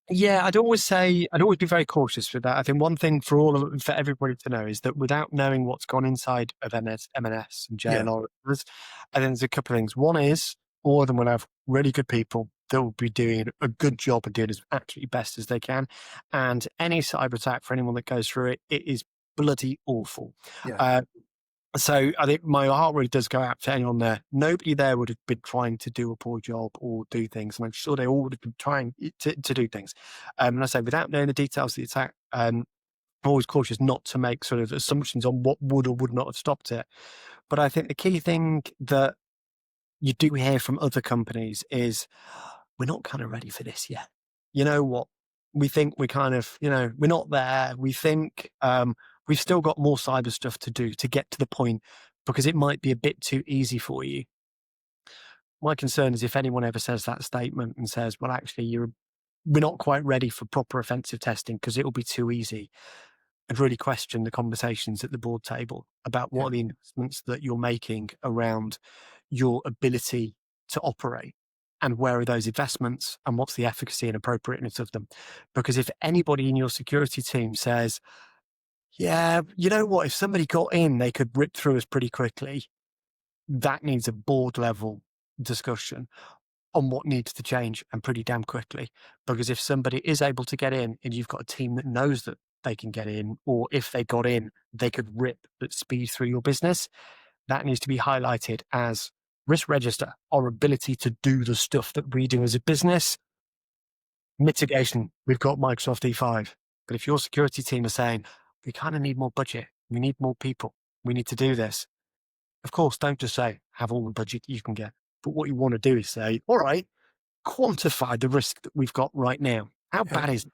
Yeah, I'd always be very cautious with that. I think one thing for everybody to know is that without knowing what's gone inside of M&S and Yeah, JLR, I think there's a couple of things. One is all of them will have really good people that will be doing a good job of doing as absolutely best as they can. And any cyber attack for anyone that goes through it, it is bloody awful. yeah, Uh, so I think my heart really does go out to anyone there. Nobody there would have been trying to do a poor job or do things. And I'm sure they all would have been trying to do things. And I say, without knowing the details of the attack, I'm always cautious not to make sort of assumptions on what would or would not have stopped it. But I think the key thing that you do hear from other companies is we're not kind of ready for this yet. You know what? We think we kind of, we're not there. We think we've still got more cyber stuff to do to get to the point because it might be a bit too easy for you. My concern is if anyone ever says that statement and says, well, actually, we're not quite ready for proper offensive testing because it'll be too easy. I'd really question the conversations at the board table about what yeah, are the investments that you're making around your ability to operate and where are those investments and what's the efficacy and appropriateness of them. Because if anybody in your security team says, yeah, you know what, if somebody got in, they could rip through us pretty quickly, that needs a board level discussion on what needs to change and pretty damn quickly. Because if somebody is able to get in and you've got a team that knows that they can get in, or if they got in, they could rip at speed through your business, that needs to be highlighted as risk register, our ability to do the stuff that we do as a business. Mitigation, we've got Microsoft E5. But if your security team are saying, we kind of need more budget, we need more people, we need to do this, of course, don't just say, have all the budget you can get. But what you want to do is say, all right, quantify the risk that we've got right now. How yeah. bad is it?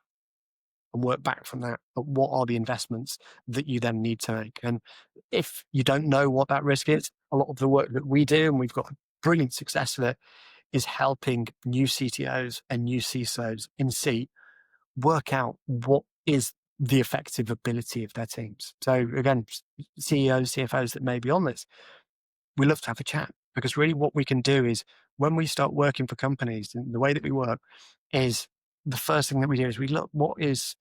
And work back from that. But what are the investments that you then need to make? And if you don't know what that risk is, a lot of the work that we do, and we've got brilliant success with it, is helping new CTOs and new CISOs in seat work out what is the effective ability of their teams. So again, CEOs, CFOs that may be on this, we love to have a chat because really what we can do is when we start working for companies, and the way that we work is the first thing that we do is we look, what is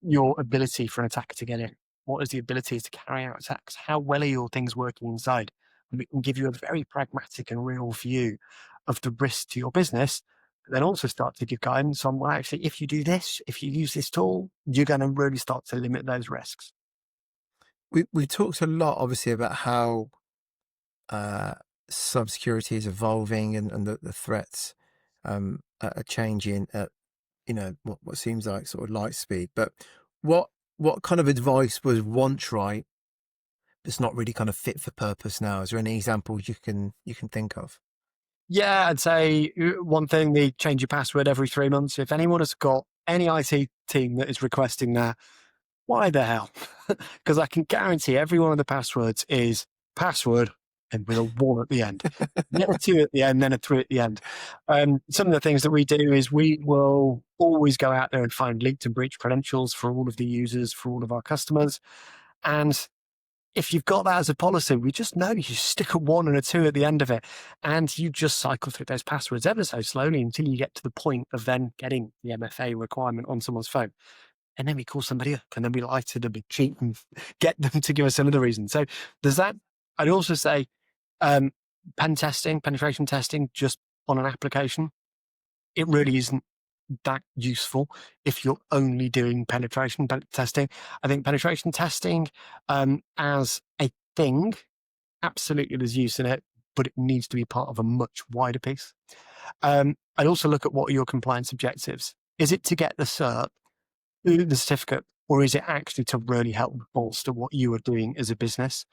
your ability for an attacker to get in? What is the ability to carry out attacks? How well are your things working inside? And we can give you a very pragmatic and real view of the risk to your business, but then also start to give guidance on, well, actually, if you do this, if you use this tool, you're going to really start to limit those risks. We talked a lot, obviously, about how uh, cybersecurity is evolving and the threats are changing at what seems like sort of light speed. But what kind of advice was once right that's not really kind of fit for purpose now? Is there any examples you can think of? Yeah, I'd say one thing, they change your password every 3 months. If anyone has got any IT team that is requesting that, why the hell? Because I can guarantee every one of the passwords is password and with a one at the end. Not a two at the end, then a three at the end. Some of the things that we do is we will always go out there and find leaked and breached credentials for all of the users, for all of our customers. And if you've got that as a policy, we just know you stick a one and a two at the end of it, and you just cycle through those passwords ever so slowly until you get to the point of then getting the MFA requirement on someone's phone. And then we call somebody up and then we lie to them, we cheat and get them to give us another reason. So there's that. I'd also say pen testing, penetration testing, just on an application, it really isn't that useful if you're only doing penetration testing. I think penetration testing as a thing, absolutely there's use in it, but it needs to be part of a much wider piece. I'd also look at what are your compliance objectives. Is it to get the cert, the certificate, or is it actually to really help bolster what you are doing as a business?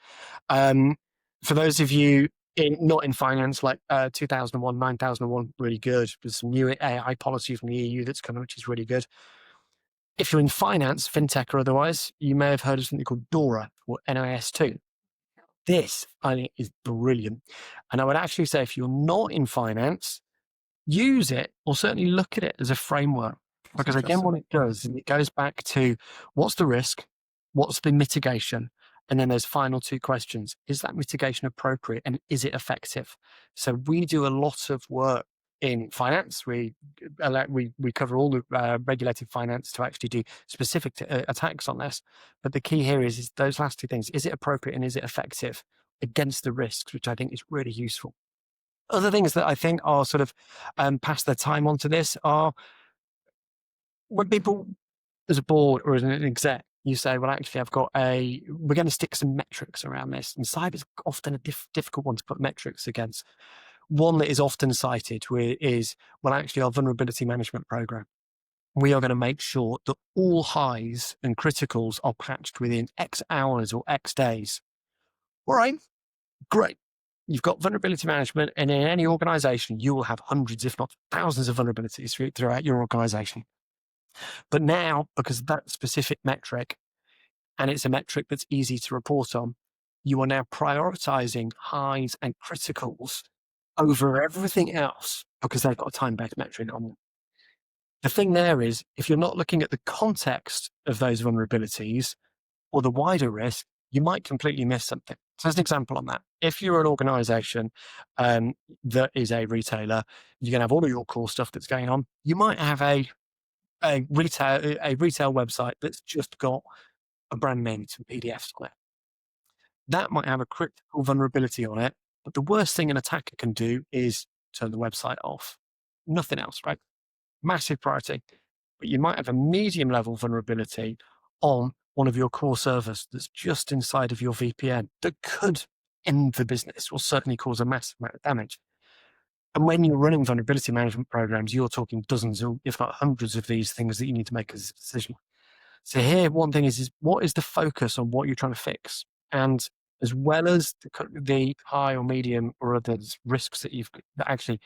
For those of you not in finance, like 2001, 9001, really good. There's some new AI policy from the EU that's coming, which is really good. If you're in finance, fintech or otherwise, you may have heard of something called DORA or NIS2. This, I think, is brilliant. And I would actually say if you're not in finance, use it or certainly look at it as a framework. Because again, what it does is it goes back to what's the risk, what's the mitigation, and then there's final two questions. Is that mitigation appropriate and is it effective? So we do a lot of work in finance. We cover all the regulated finance to actually do specific attacks on this. But the key here is those last two things. Is it appropriate and is it effective against the risks, which I think is really useful. Other things that I think are sort of pass their time onto this are when people, as a board or as an exec, you say, well, actually, we're going to stick some metrics around this. And cyber's often a difficult one to put metrics against. One that is often cited is, well, actually, our vulnerability management program. We are going to make sure that all highs and criticals are patched within X hours or X days. All right, great. You've got vulnerability management, and in any organization, you will have hundreds, if not thousands of vulnerabilities throughout your organization. But now, because of that specific metric, and it's a metric that's easy to report on, you are now prioritizing highs and criticals over everything else because they've got a time-based metric on them. The thing there is, if you're not looking at the context of those vulnerabilities or the wider risk, you might completely miss something. So as an example on that, if you're an organization that is a retailer, you're going to have all of your core stuff that's going on. You might have a retail website that's just got a brand name and some PDFs on it. That might have a critical vulnerability on it, but the worst thing an attacker can do is turn the website off. Nothing else, right? Massive priority. But you might have a medium level vulnerability on one of your core servers that's just inside of your VPN that could end the business or certainly cause a massive amount of damage. And when you're running vulnerability management programs, you're talking dozens, if not hundreds of these things that you need to make as a decision. So here, one thing is what is the focus on what you're trying to fix? And as well as the high or medium or other risks that you've that actually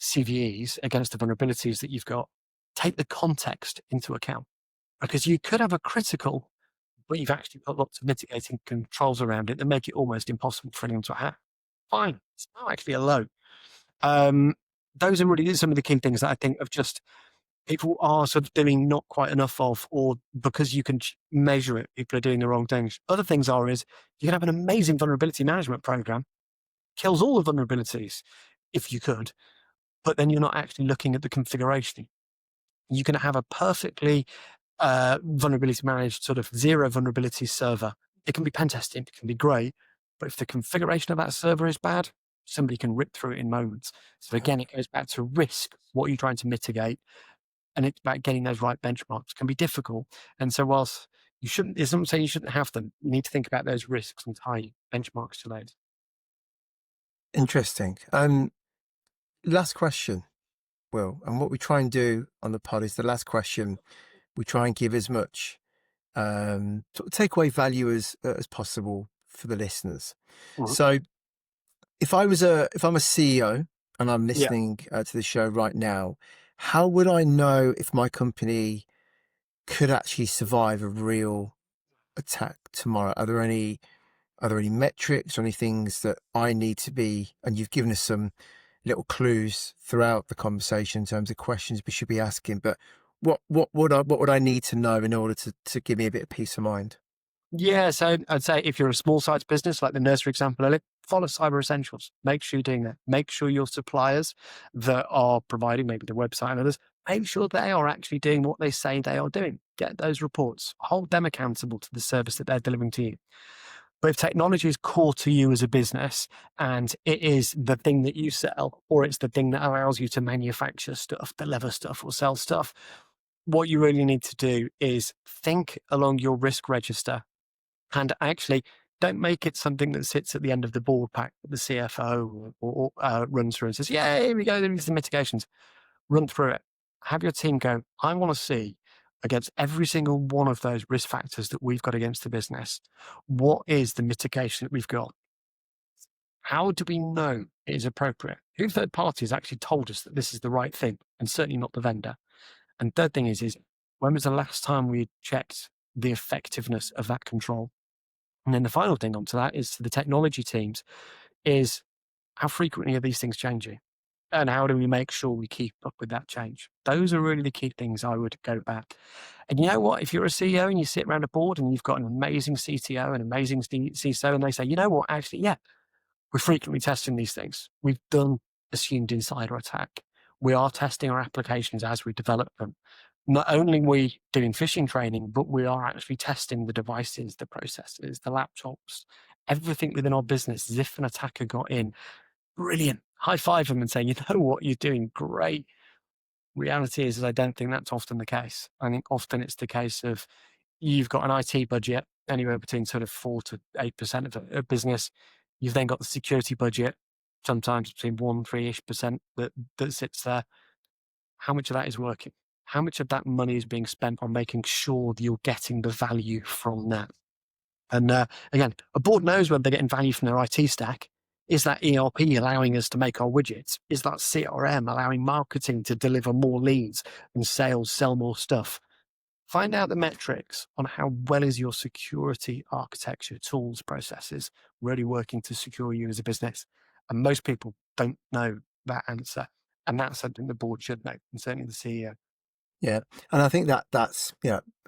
CVEs against the vulnerabilities that you've got, take the context into account. Because you could have a critical, but you've actually got lots of mitigating controls around it that make it almost impossible for anyone to hack. Fine, it's not actually a low. Those are really some of the key things that I think of just people are sort of doing not quite enough of, or because you can measure it, people are doing the wrong things. Other things is you can have an amazing vulnerability management program, kills all the vulnerabilities if you could, but then you're not actually looking at the configuration. You can have a perfectly vulnerability managed sort of zero vulnerability server. It can be pen testing, it can be great, but if the configuration of that server is bad, somebody can rip through it in moments. So again, it goes back to risk. What are you trying to mitigate? And it's about getting those right benchmarks. It can be difficult. And so whilst it's not saying you shouldn't have them, you need to think about those risks and tie benchmarks to those. Interesting. Last question, Will, and what we try and do on the pod is the last question. We try and give as much sort of takeaway value as possible for the listeners. Mm-hmm. So if I'm a CEO and I'm listening to the show right now, how would I know if my company could actually survive a real attack tomorrow? Are there any metrics or any things that I need to be, and you've given us some little clues throughout the conversation in terms of questions we should be asking, but what would I need to know in order to give me a bit of peace of mind? Yeah, so I'd say if you're a small size business, like the nursery example earlier, follow Cyber Essentials. Make sure you're doing that. Make sure your suppliers that are providing maybe the website and others, make sure they are actually doing what they say they are doing. Get those reports. Hold them accountable to the service that they're delivering to you. But if technology is core to you as a business and it is the thing that you sell, or it's the thing that allows you to manufacture stuff, deliver stuff, or sell stuff, what you really need to do is think along your risk register. And actually, don't make it something that sits at the end of the board pack that the CFO or runs through and says, yeah, here we go, these are the mitigations. Run through it. have your team go, I want to see against every single one of those risk factors that we've got against the business, what is the mitigation that we've got? How do we know it is appropriate? Who third party has actually told us that this is the right thing, and certainly not the vendor? And third thing is when was the last time we checked the effectiveness of that control? And then the final thing onto that is to the technology teams is how frequently are these things changing? And how do we make sure we keep up with that change? Those are really the key things I would go back. And you know what? If you're a CEO and you sit around a board and you've got an amazing CTO and amazing CISO, and they say, you know what, actually, yeah, we're frequently testing these things. We've done assumed insider attack. We are testing our applications as we develop them. Not only are we doing phishing training, but we are actually testing the devices, the processors, the laptops, everything within our business as if an attacker got in. Brilliant. High five them and say, you know what, you're doing great. Reality is I don't think that's often the case. I think often it's the case of you've got an IT budget anywhere between sort of 4 to 8% of a business. You've then got the security budget, sometimes between 1-3-ish% that sits there. How much of that is working? How much of that money is being spent on making sure that you're getting the value from that? And again, a board knows whether they're getting value from their IT stack. Is that ERP allowing us to make our widgets? Is that CRM allowing marketing to deliver more leads and sales sell more stuff? Find out the metrics on how well is your security architecture, tools, processes really working to secure you as a business. And most people don't know that answer. And that's something the board should know, and certainly the CEO. Yeah, and I think that's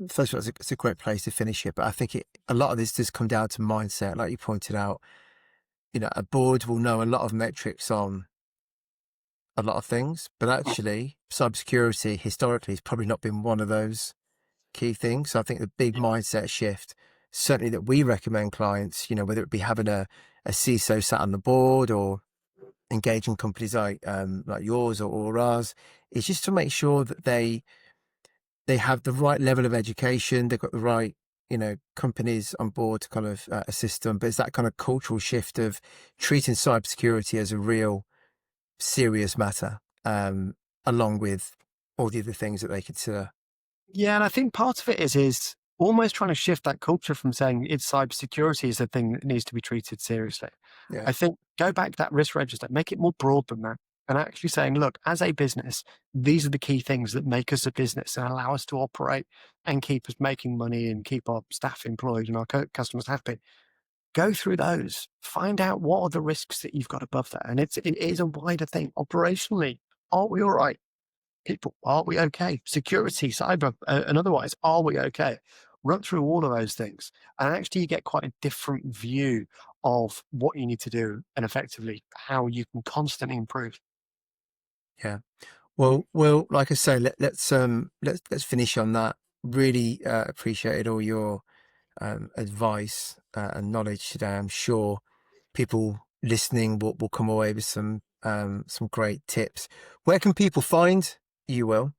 first of all, it's a great place to finish it. But I think a lot of this does come down to mindset, like you pointed out. A board will know a lot of metrics on a lot of things, but actually, cybersecurity historically has probably not been one of those key things. So I think the big mindset shift, certainly that we recommend clients, whether it be having a CISO sat on the board or engaging companies like yours or ours, is just to make sure that they have the right level of education, they've got the right companies on board to kind of assist them. But it's that kind of cultural shift of treating cybersecurity as a real serious matter, along with all the other things that they consider. Yeah, and I think part of it is almost trying to shift that culture from saying it's cybersecurity is the thing that needs to be treated seriously. Yeah. I think go back to that risk register, make it more broad than that, and actually saying, look, as a business, these are the key things that make us a business and allow us to operate and keep us making money and keep our staff employed and our customers happy. Go through those, find out what are the risks that you've got above that. And it is a wider thing. Operationally, are we all right? People, are we okay? Security, cyber, and otherwise, are we okay? Run through all of those things, and actually you get quite a different view of what you need to do and effectively how you can constantly improve. Yeah. Well, like I say, let's finish on that. Really appreciated all your advice and knowledge today. I'm sure people listening will come away with some great tips. Where can people find you, Will?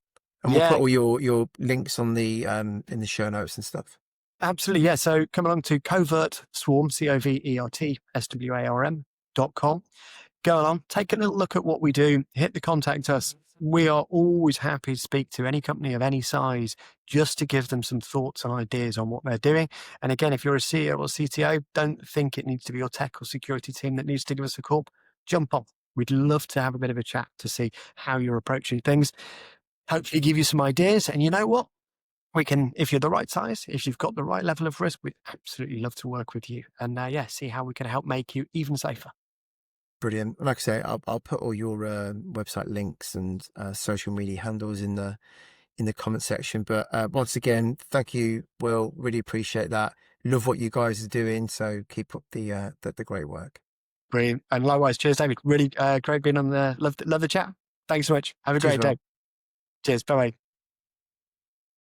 And we'll put all your links on the in the show notes and stuff. Absolutely, yeah. So come along to Covert Swarm, COVERT SWARM.com. Go along, take a little look at what we do, hit the contact us. We are always happy to speak to any company of any size just to give them some thoughts and ideas on what they're doing. And again, if you're a CEO or CTO, don't think it needs to be your tech or security team that needs to give us a call. Jump on. We'd love to have a bit of a chat to see how you're approaching things. Hopefully give you some ideas. And you know what? We can, if you're the right size, if you've got the right level of risk, we'd absolutely love to work with you and see how we can help make you even safer. Brilliant. Like I say, I'll put all your website links and social media handles in the comment section. But once again, thank you, Will. Really appreciate that. Love what you guys are doing. So keep up the great work. Brilliant. And likewise, cheers, David. Really great being on the love the chat. Thanks so much. Have a great day. Cheers. Bye-bye.